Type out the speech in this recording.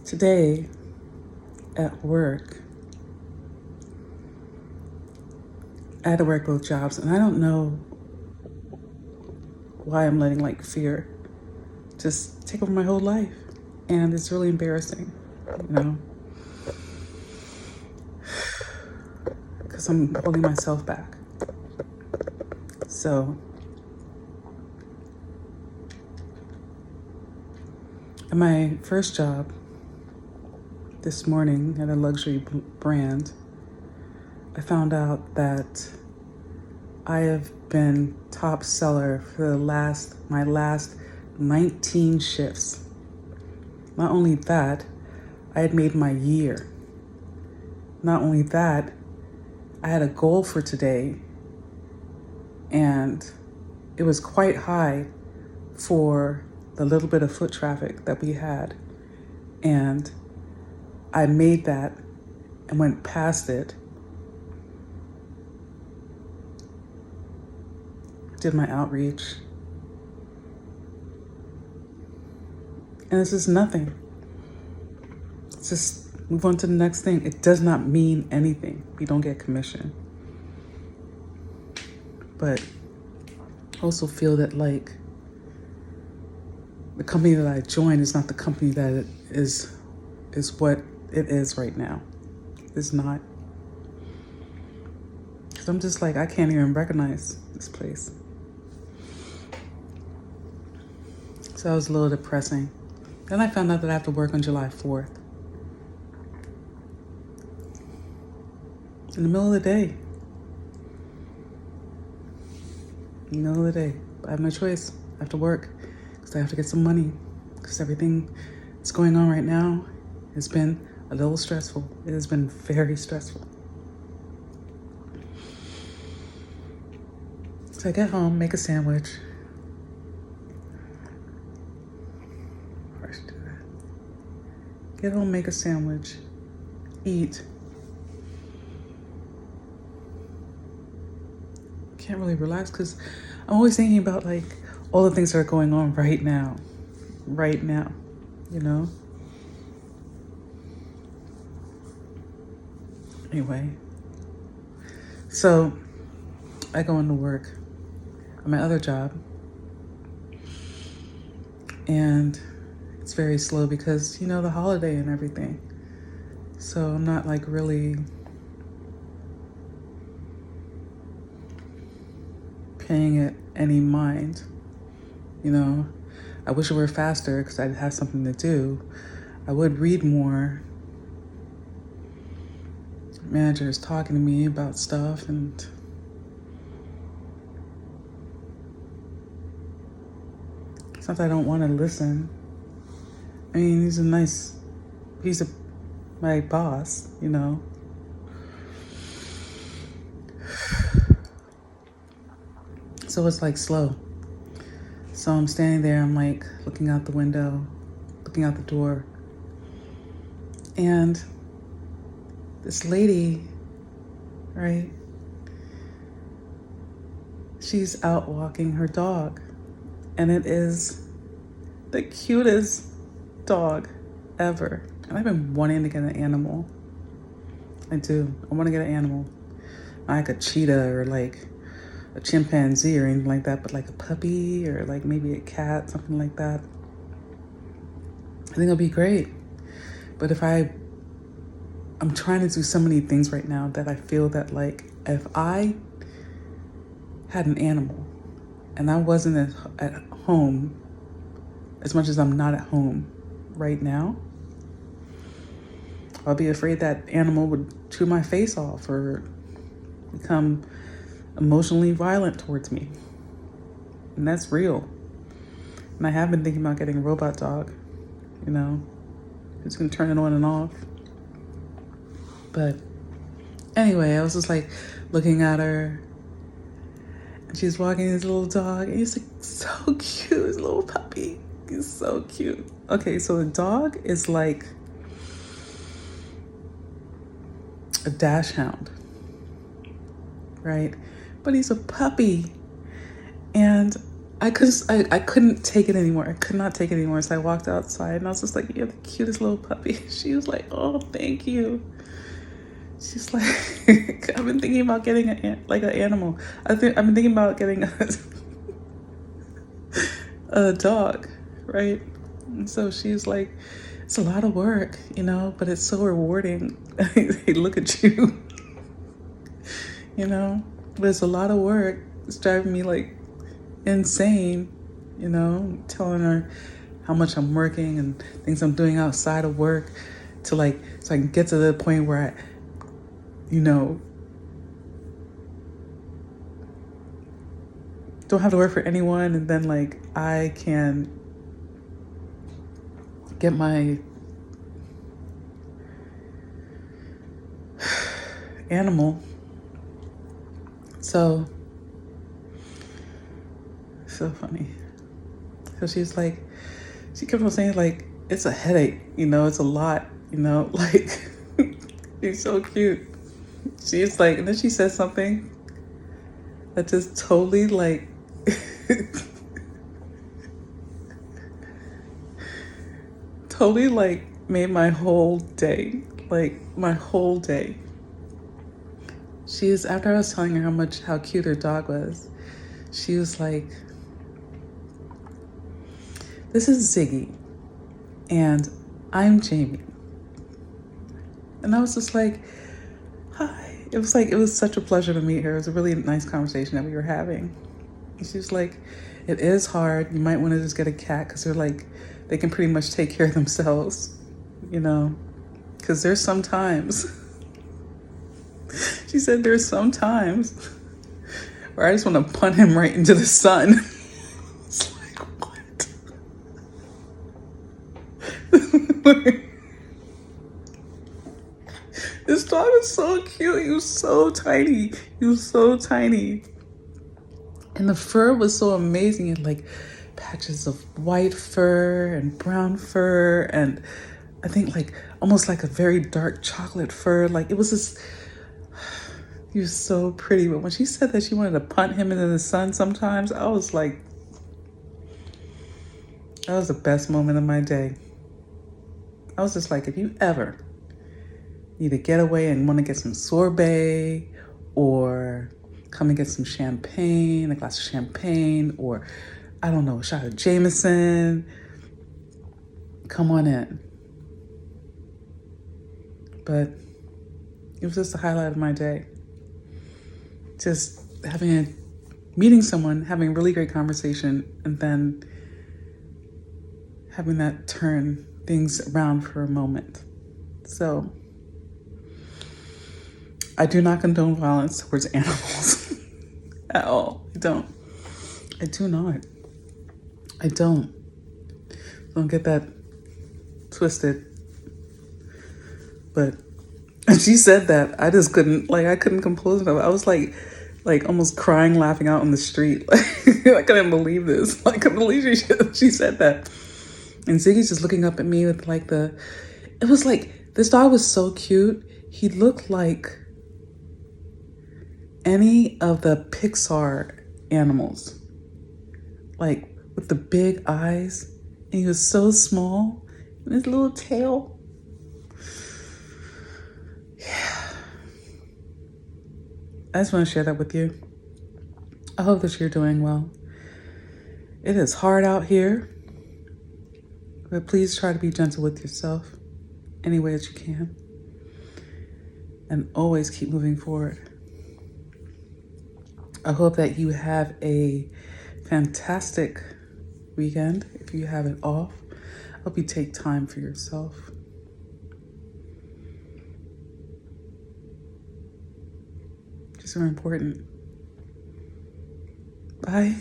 Today at work, I had to work both jobs, and I don't know why I'm letting like fear just take over my whole life. And it's really embarrassing, you know, because I'm holding myself back. So, at my first job this morning at a luxury brand, I found out that I have been top seller for my last 19 shifts. Not only that, I had made my year. Not only that, I had a goal for today, and it was quite high for the little bit of foot traffic that we had. And I made that and went past it. Did my outreach. And this is nothing. Just move on to the next thing. It does not mean anything. We don't get commission. But I also feel that like the company that I joined is not the company that it is what it is right now. It's not. Because I'm just like, I can't even recognize this place. So that was a little depressing. Then I found out that I have to work on July 4th. In the middle of the day. In the middle of the day. I have no choice. I have to work because I have to get some money. Because everything that's going on right now has been a little stressful. It has been very stressful. So I get home, make a sandwich. I should do that. Get home, make a sandwich, eat. Can't really relax because I'm always thinking about like all the things that are going on right now, you know? Anyway, so I go into work on my other job, and it's very slow because, you know, the holiday and everything. So I'm not like really paying it any mind, you know. I wish it were faster because I'd have something to do. I would read more. Manager is talking to me about stuff, and it's not that I don't want to listen. I mean, he's my boss, you know. So it's like slow. So I'm standing there, I'm like looking out the window, looking out the door. And this lady, right? She's out walking her dog. And it is the cutest dog ever. And I've been wanting to get an animal. I do. I want to get an animal. Not like a cheetah or like a chimpanzee or anything like that, but like a puppy or like maybe a cat, something like that. I think it'll be great. But I'm trying to do so many things right now that I feel that like if I had an animal and I wasn't at home as much as I'm not at home right now, I'll be afraid that animal would chew my face off or become emotionally violent towards me. And that's real. And I have been thinking about getting a robot dog, you know, who's gonna turn it on and off. But anyway, I was just like looking at her, and she's walking this little dog, and he's like so cute, his little puppy. He's so cute. Okay, so the dog is like a dachshund, right? But he's a puppy. And I couldn't take it anymore. I could not take it anymore. So I walked outside and I was just like, "You're the cutest little puppy." She was like, "Oh, thank you." She's like, "I've been thinking about getting like an animal. I've been thinking about getting a dog, right?" And so she's like, "It's a lot of work, you know, but it's so rewarding." They look at you, you know, but it's a lot of work. It's driving me like insane, you know, telling her how much I'm working and things I'm doing outside of work to like, so I can get to the point where I, you know, don't have to work for anyone, and then like I can get my animal. So funny. So she's like, she kept on saying like, it's a headache, you know, it's a lot, you know, like she's so cute. She's like, and then she said something that just totally like totally like made my whole day, like my whole day. She's, after I was telling her how cute her dog was, she was like, "This is Ziggy and I'm Jamie." And I was just like, "Hi." It was like, it was such a pleasure to meet her. It was a really nice conversation that we were having. And she was like, "It is hard. You might want to just get a cat because they're like, they can pretty much take care of themselves, you know, because there's sometimes," she said, "there's sometimes where I just want to punt him right into the sun." It's like, what? This dog is so cute. He was so tiny. He was so tiny. And the fur was so amazing. And like patches of white fur and brown fur. And I think like almost like a very dark chocolate fur. Like it was just, he was so pretty. But when she said that she wanted to punt him into the sun sometimes, I was like, that was the best moment of my day. I was just like, if you ever need to get away and want to get some sorbet or come and get some champagne, a glass of champagne, or I don't know, a shot of Jameson, come on in. But it was just the highlight of my day. Just meeting someone, having a really great conversation, and then having that turn things around for a moment. So I do not condone violence towards animals at all. I don't. I do not. I don't. Don't get that twisted. But she said that, I just couldn't, like, I couldn't compose myself. I was like almost crying, laughing out on the street. Like, I couldn't believe this. I couldn't believe she said that. And Ziggy's just looking up at me with like it was like, this dog was so cute. He looked like any of the Pixar animals, like with the big eyes, and he was so small, and his little tail. Yeah. I just want to share that with you. I hope that you're doing well. It is hard out here, but please try to be gentle with yourself any way that you can, and always keep moving forward. I hope that you have a fantastic weekend. If you have it off, I hope you take time for yourself. Just so important. Bye.